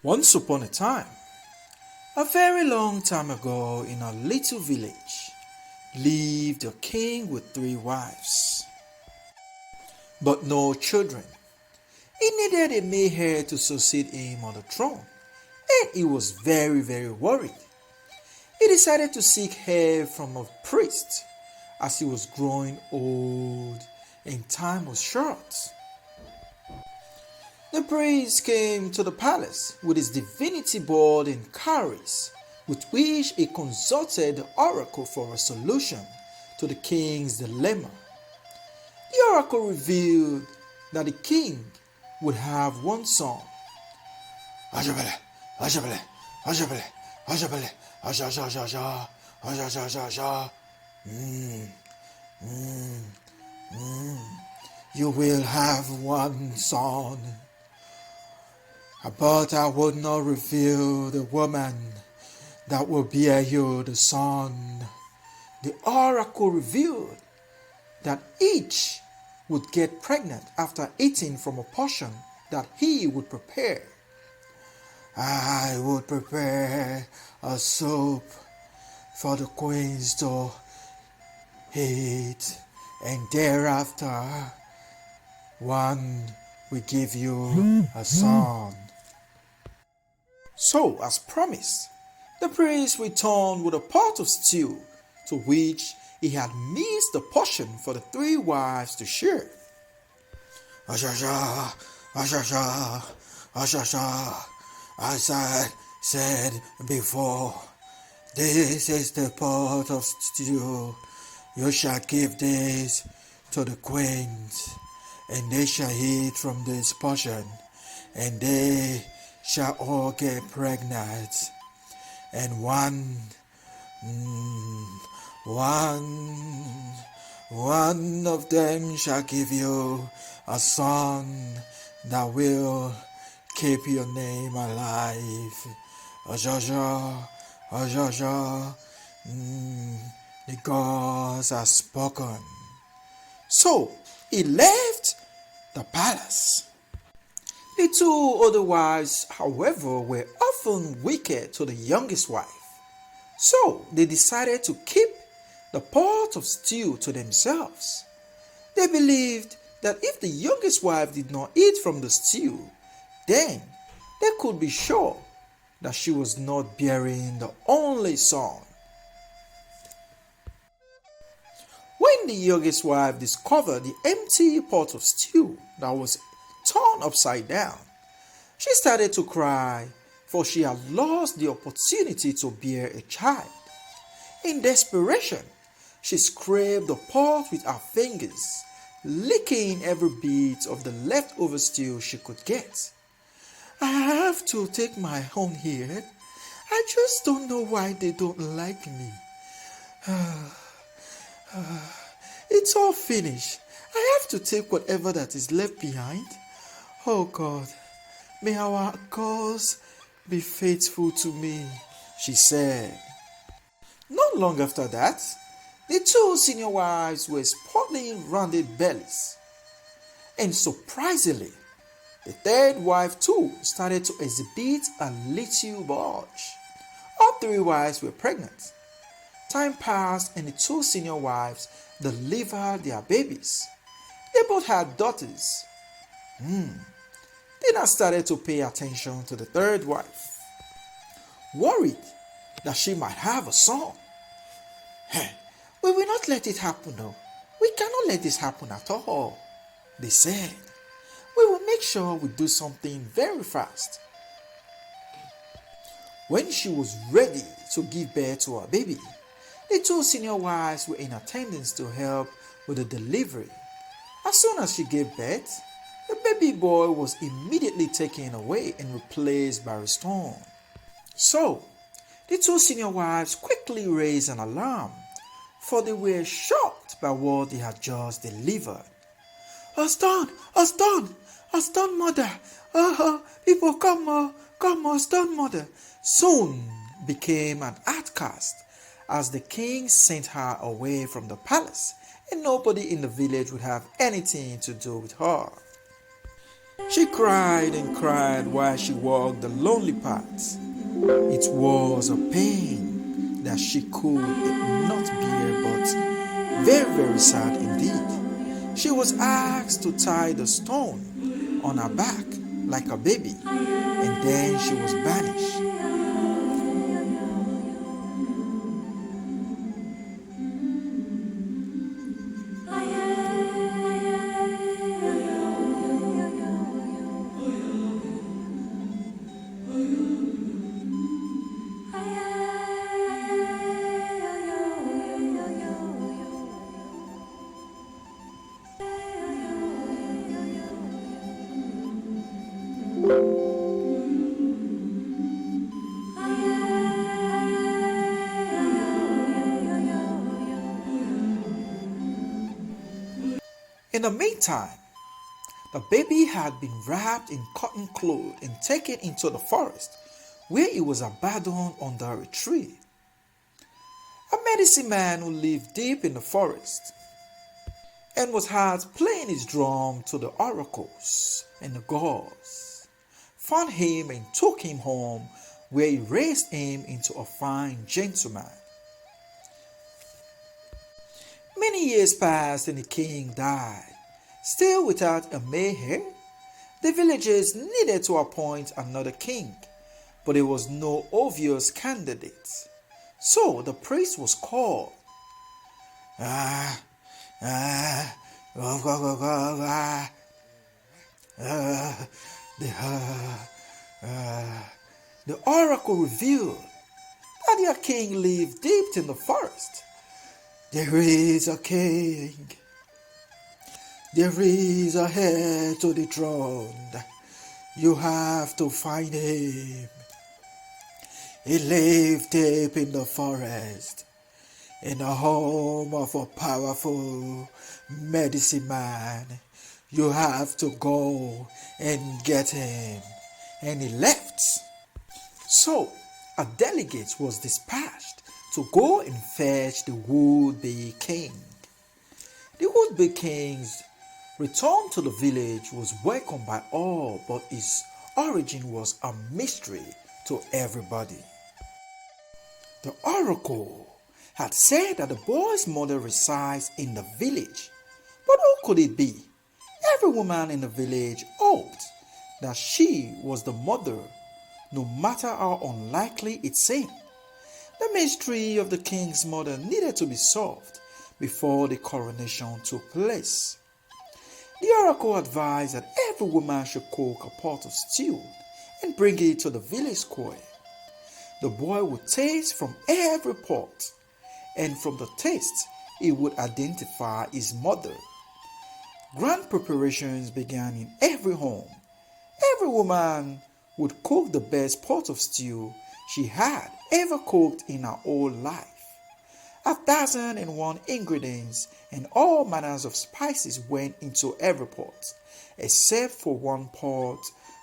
Once upon a time, a very long time ago in a little village, lived a king with 3 wives, but no children. He needed a male heir to succeed him on the throne, and he was very worried. He decided to seek help from a priest as he was growing old and time was short. The priest came to the palace with his divinity board and cowries, with which he consulted the oracle for a solution to the king's dilemma. The oracle revealed that the king would have one son. Ajabale, ajabale, ajabale, ajabale, ajajajaja, ajajajaja. You will have one son. But I would not reveal the woman that will bear you the son. The oracle revealed that each would get pregnant after eating from a portion that he would prepare. I would prepare a soup for the queens to eat, and thereafter one will give you a son. So, as promised, the priest returned with a pot of stew to which he had mixed the portion for the 3 wives to share. Asha, asha, asha, as I said before, this is the pot of stew. You shall give this to the queens, and they shall eat from this portion, and they shall all get pregnant, and one of them shall give you a son that will keep your name alive. Ajaja, ajaja, the gods have spoken. So he left the palace. The 2 other wives, however, were often wicked to the youngest wife. So they decided to keep the pot of stew to themselves. They believed that if the youngest wife did not eat from the stew, then they could be sure that she was not bearing the only son. When the youngest wife discovered the empty pot of stew that was turned upside down, she started to cry, for she had lost the opportunity to bear a child. In desperation, she scraped the pot with her fingers, licking every bit of the leftover stew she could get. I have to take my own here. I just don't know why they don't like me. It's all finished. I have to take whatever that is left behind. Oh God, may our cause be faithful to me, she said. Not long after that, the 2 senior wives were sporting rounded bellies. And surprisingly, the 3rd wife too started to exhibit a little bulge. All 3 wives were pregnant. Time passed and the 2 senior wives delivered their babies. They both had daughters. They now started to pay attention to the 3rd wife, worried that she might have a son. Hey, we will not let it happen though. We cannot let this happen at all, they said. We will make sure we do something very fast. When she was ready to give birth to her baby, the 2 senior wives were in attendance to help with the delivery. As soon as she gave birth, the baby boy was immediately taken away and replaced by a stone. So, the 2 senior wives quickly raised an alarm, for they were shocked by what they had just delivered. A stone, mother. People come, stone mother. Soon became an outcast, as the king sent her away from the palace, and nobody in the village would have anything to do with her. She cried and cried while she walked the lonely paths. It was a pain that she could not bear, but very, very sad indeed. She was asked to tie the stone on her back like a baby, and then she was banished. In the meantime, the baby had been wrapped in cotton cloth and taken into the forest, where it was abandoned under a tree. A medicine man who lived deep in the forest and was heard playing his drum to the oracles and the gods, found him and took him home, where he raised him into a fine gentleman. Many years passed and the king died. Still without a male heir, the villagers needed to appoint another king, but there was no obvious candidate. So the priest was called. The oracle revealed that their king lived deep in the forest. There is a king. There is a heir to the throne. You have to find him. He lived deep in the forest, in the home of a powerful medicine man. You have to go and get him. And he left. So a delegate was dispatched to go and fetch the would-be king. The would-be king's return to the village was welcomed by all, but his origin was a mystery to everybody. The oracle had said that the boy's mother resides in the village, but who could it be? Every woman in the village hoped that she was the mother, no matter how unlikely it seemed. The mystery of the king's mother needed to be solved before the coronation took place. The oracle advised that every woman should cook a pot of stew and bring it to the village square. The boy would taste from every pot, and from the taste he would identify his mother. Grand preparations began in every home. Every woman would cook the best pot of stew she had ever cooked in her whole life. 1,001 ingredients and all manners of spices went into every pot, except for one pot,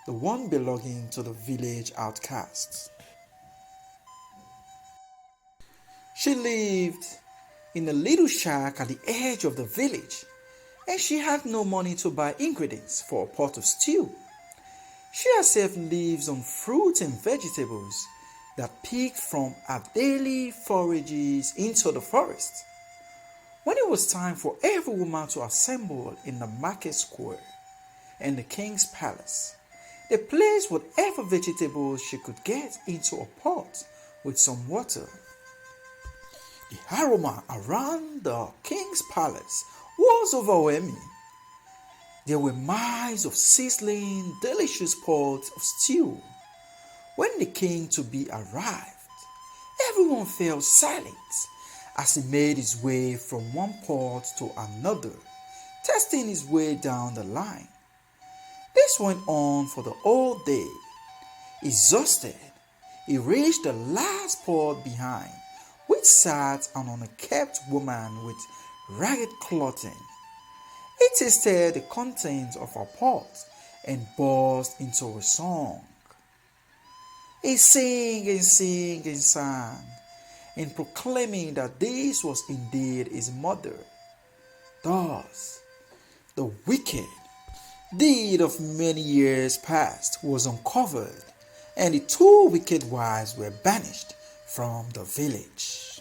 the one belonging to the village outcasts. She lived in a little shack at the edge of the village, and she had no money to buy ingredients for a pot of stew. She herself lives on fruits and vegetables that picked from her daily forages into the forest. When it was time for every woman to assemble in the market square and the king's palace, they placed whatever vegetables she could get into a pot with some water. The aroma around the king's palace was overwhelming. There were miles of sizzling, delicious pots of stew. When the king-to-be arrived, everyone fell silent as he made his way from one pot to another, testing his way down the line. This went on for the whole day. Exhausted, he reached the last pot behind, which sat an unkempt woman with ragged clothing. He tasted the contents of her pot and burst into a song. He sang, in proclaiming that this was indeed his mother. Thus, the wicked deed of many years past was uncovered, and the two wicked wives were banished from the village.